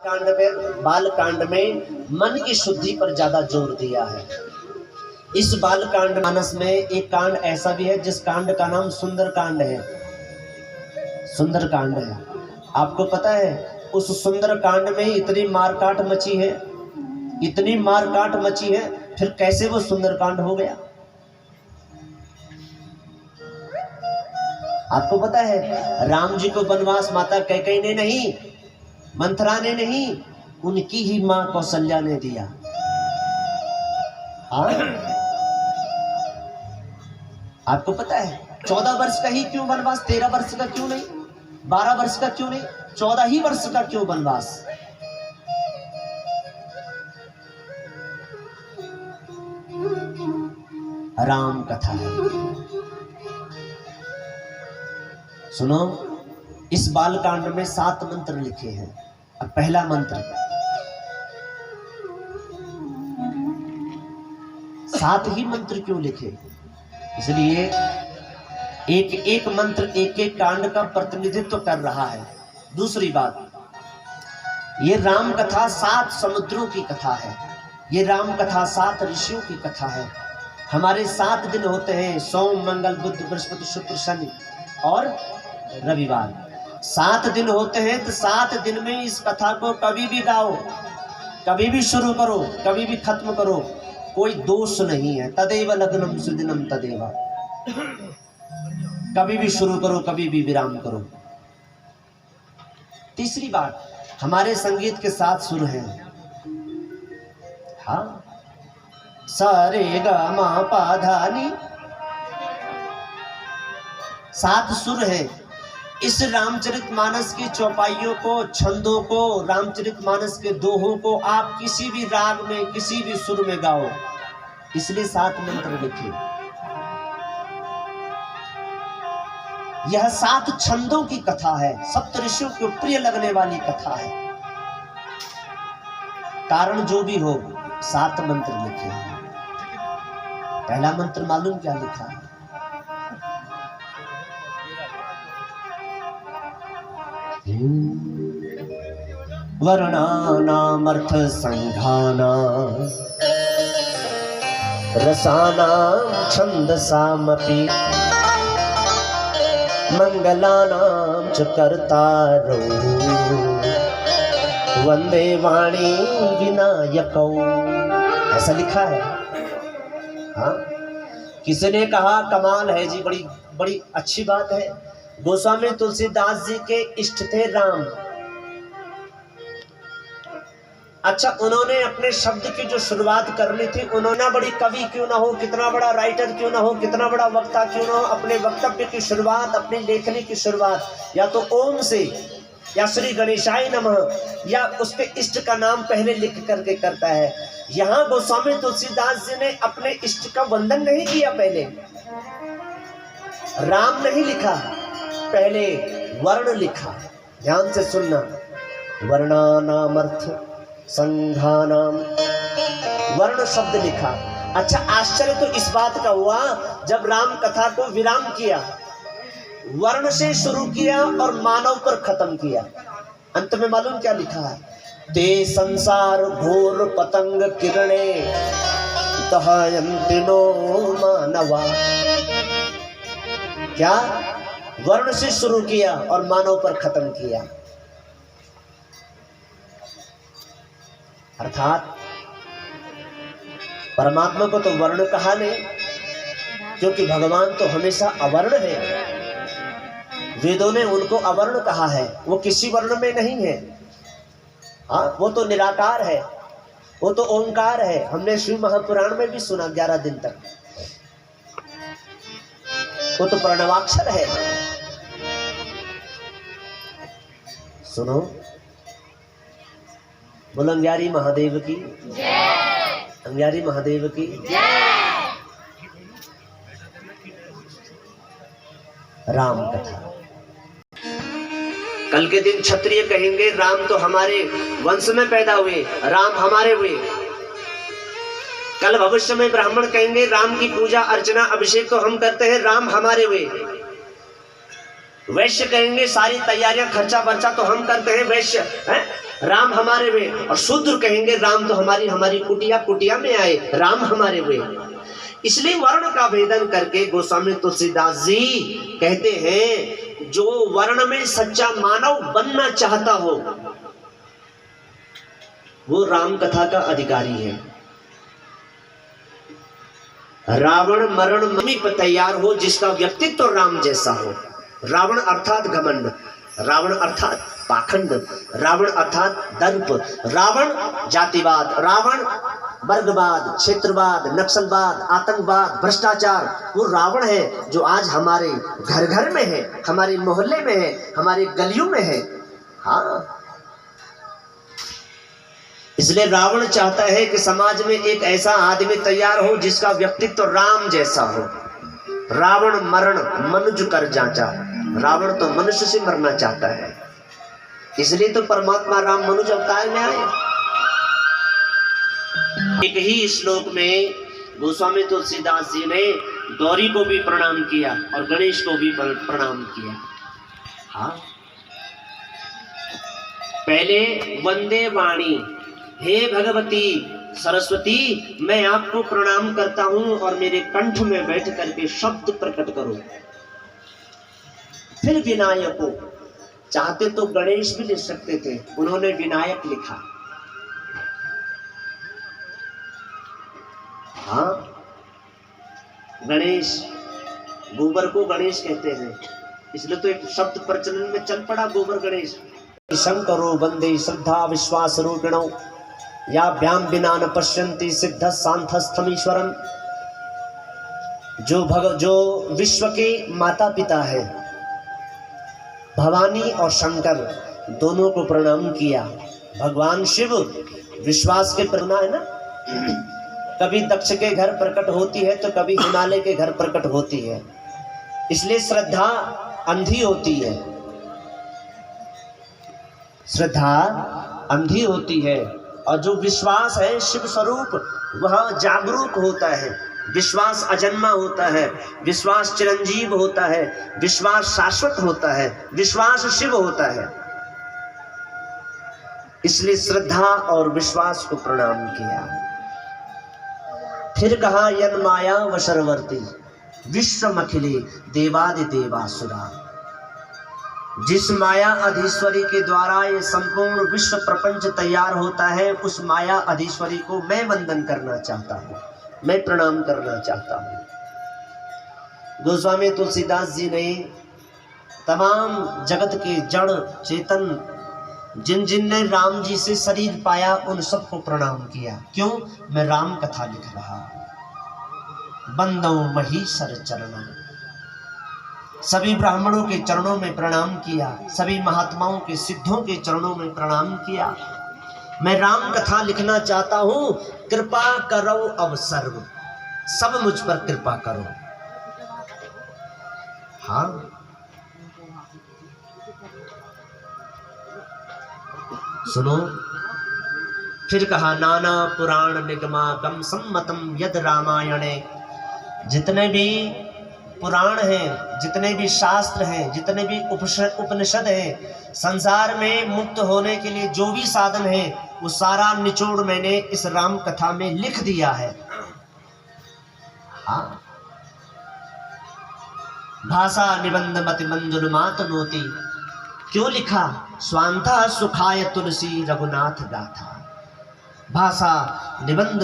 बाल कांड में मन की शुद्धि पर ज्यादा जोर दिया है। इस बाल कांड मानस में एक कांड ऐसा भी है जिस कांड का नाम सुंदर कांड है। सुंदर कांड है, आपको पता है उस सुंदर कांड में इतनी मारकाट मची है, इतनी मारकाट मची है, फिर कैसे वो सुंदर कांड हो गया? आपको पता है राम जी को वनवास माता कैकेयी ने नहीं, मंथरा ने नहीं, उनकी ही मां कौशल्या ने दिया। आपको पता है 14 वर्ष का ही क्यों वनवास, 13 वर्ष का क्यों नहीं, 12 वर्ष का क्यों नहीं, 14 ही वर्ष का क्यों वनवास? राम कथा है। सुनो, इस बाल कांड में 7 मंत्र लिखे हैं। अब पहला मंत्र, 7 ही मंत्र क्यों लिखे? इसलिए एक एक मंत्र एक एक कांड का प्रतिनिधित्व कर रहा है। दूसरी बात, ये राम कथा 7 समुद्रों की कथा है। ये राम कथा 7 ऋषियों की कथा है। हमारे 7 दिन होते हैं, सोम मंगल बुध बृहस्पति शुक्र शनि और रविवार। 7 दिन होते हैं, तो 7 दिन में इस कथा को कभी भी गाओ, कभी भी शुरू करो, कभी भी खत्म करो, कोई दोष नहीं है। तदेव लग्नम सुदिनम तदेव, कभी भी शुरू करो, कभी भी विराम करो। तीसरी बात, हमारे संगीत के 7 सुर हैं। हाँ, सा रे ग मा पा धा नी, 7 सुर है। इस रामचरितमानस की चौपाइयों को, छंदों को, रामचरितमानस के दोहों को आप किसी भी राग में, किसी भी सुर में गाओ। इसलिए 7 मंत्र लिखे। यह 7 छंदों की कथा है, सप्तऋषियों को प्रिय लगने वाली कथा है। कारण जो भी हो, 7 मंत्र लिखे हैं। पहला मंत्र मालूम क्या लिखा है? वर्णानामर्थ संघानां रसानां छंदसामपि मंगलानां च कर्तारौ वंदे वाणी विनायकौ। ऐसा लिखा है। हाँ, किसी ने कहा कमाल है जी, बड़ी बड़ी अच्छी बात है। गोस्वामी तुलसीदास जी के इष्ट थे राम। अच्छा, उन्होंने अपने शब्द की जो शुरुआत करनी थी, उन्होंने बड़ी कवि क्यों ना हो, कितना बड़ा राइटर क्यों ना हो, कितना बड़ा वक्ता क्यों ना हो, अपने वक्तव्य की शुरुआत, अपनी लेखनी की शुरुआत या तो ओम से, या श्री गणेशाय नमः, या उसके इष्ट का नाम पहले लिख करके करता है। यहाँ गोस्वामी तुलसीदास जी ने अपने इष्ट का वंदन नहीं किया, पहले राम नहीं लिखा, पहले वर्ण लिखा। ध्यान से सुनना, वर्णानामर्थ संघानाम, वर्ण शब्द लिखा। अच्छा, आश्चर्य तो इस बात का हुआ जब राम कथा को विराम किया, वर्ण से शुरू किया और मानव पर खत्म किया। अंत में मालूम क्या लिखा है? ते संसार घोर पतंग किरणे दहयन्ति नो मानवा। क्या? वर्ण से शुरू किया और मानव पर खत्म किया। अर्थात परमात्मा को तो वर्ण कहा नहीं, क्योंकि भगवान तो हमेशा अवर्ण है। वेदों ने उनको अवर्ण कहा है, वो किसी वर्ण में नहीं है। हाँ, वो तो निराकार है, वो तो ओंकार है। हमने शिव महापुराण में भी सुना 11 दिन तक, वो तो प्रणवाक्षर है। सुनो, बोलो अंग्यारी महादेव की जय, अंग्यारी महादेव की जय। राम कथा, कल के दिन क्षत्रिय कहेंगे राम तो हमारे वंश में पैदा हुए, राम हमारे हुए। कल भविष्य में ब्राह्मण कहेंगे राम की पूजा अर्चना अभिषेक तो हम करते हैं, राम हमारे हुए। वैश्य कहेंगे सारी तैयारियां खर्चा बर्चा तो हम करते हैं, वैश्य हैं। राम हमारे वे, और शूद्र कहेंगे राम तो हमारी कुटिया कुटिया में आए, राम हमारे वे। इसलिए वर्ण का भेदन करके गोस्वामी तुलसीदास जी कहते हैं जो वर्ण में सच्चा मानव बनना चाहता हो वो राम कथा का अधिकारी है। रावण मरण मम्मी पर तैयार हो जिसका व्यक्तित्व तो राम जैसा हो। रावण अर्थात घमंड, रावण अर्थात पाखंड, रावण अर्थात दर्प, रावण जातिवाद, रावण वर्गवाद, क्षेत्रवाद, नक्सलवाद, आतंकवाद, भ्रष्टाचार, वो रावण है जो आज हमारे घर घर में है, हमारे मोहल्ले में है, हमारे गलियों में है। हाँ, इसलिए रावण चाहता है कि समाज में एक ऐसा आदमी तैयार हो जिसका व्यक्तित्व तो राम जैसा हो। रावण मरण मनुज कर जांचा, रावण तो मनुष्य से मरना चाहता है, इसलिए तो परमात्मा राम मनुज अवतार में आए। एक ही श्लोक में गोस्वामी तुलसीदास जी ने गौरी को भी प्रणाम किया और गणेश को भी प्रणाम किया। हाँ, पहले वंदे वाणी, हे भगवती सरस्वती मैं आपको प्रणाम करता हूं और मेरे कंठ में बैठ करके शब्द प्रकट करो। फिर विनायको, चाहते तो गणेश भी लिख सकते थे, उन्होंने विनायक लिखा। हाँ, गणेश, गोबर को गणेश कहते हैं, इसलिए तो एक शब्द प्रचलन में चल पड़ा गोबर गणेश। शंकरो वंदे श्रद्धा विश्वास रूपिणो या व्याम बिना न पश्यन्ति सिद्ध सांथस्थमीश्वरम। जो विश्व के माता पिता है, भवानी और शंकर दोनों को प्रणाम किया। भगवान शिव विश्वास के प्रेरणा है ना, कभी दक्ष के घर प्रकट होती है तो कभी हिमालय के घर प्रकट होती है, इसलिए श्रद्धा अंधी होती है, श्रद्धा अंधी होती है। और जो विश्वास है शिव स्वरूप वह जागरूक होता है, विश्वास अजन्मा होता है, विश्वास चिरंजीव होता है, विश्वास शाश्वत होता है, विश्वास शिव होता है। इसलिए श्रद्धा और विश्वास को प्रणाम किया। फिर कहा यन माया वशरवर्ती विश्वमखिले देवादि देवासुरा। जिस माया अधीश्वरी के द्वारा ये संपूर्ण विश्व प्रपंच तैयार होता है, उस माया अधीश्वरी को मैं वंदन करना चाहता हूँ, मैं प्रणाम करना चाहता हूँ। गोस्वामी तुलसीदास जी ने तमाम जगत के जड़ चेतन जिन जिन ने राम जी से शरीर पाया उन सबको प्रणाम किया। क्यों? मैं राम कथा लिख रहा हूँ। बंदो महीसर चरणों, सभी ब्राह्मणों के चरणों में प्रणाम किया, सभी महात्माओं के सिद्धों के चरणों में प्रणाम किया। मैं राम कथा लिखना चाहता हूं, कृपा करो अब सर्व, सब मुझ पर कृपा करो। हाँ, सुनो, फिर कहा नाना पुराण निगमागम सम्मतम यद रामायणे। जितने भी पुराण हैं, जितने भी शास्त्र हैं, जितने भी उपनिषद हैं, संसार में मुक्त होने के लिए जो भी साधन है वो सारा निचोड़ मैंने इस राम कथा में लिख दिया है। हाँ, भाषा निबंध मति मंजुल मात नोती। क्यों लिखा? स्वांता सुखाय तुलसी रघुनाथ गाथा। भाषा निबंध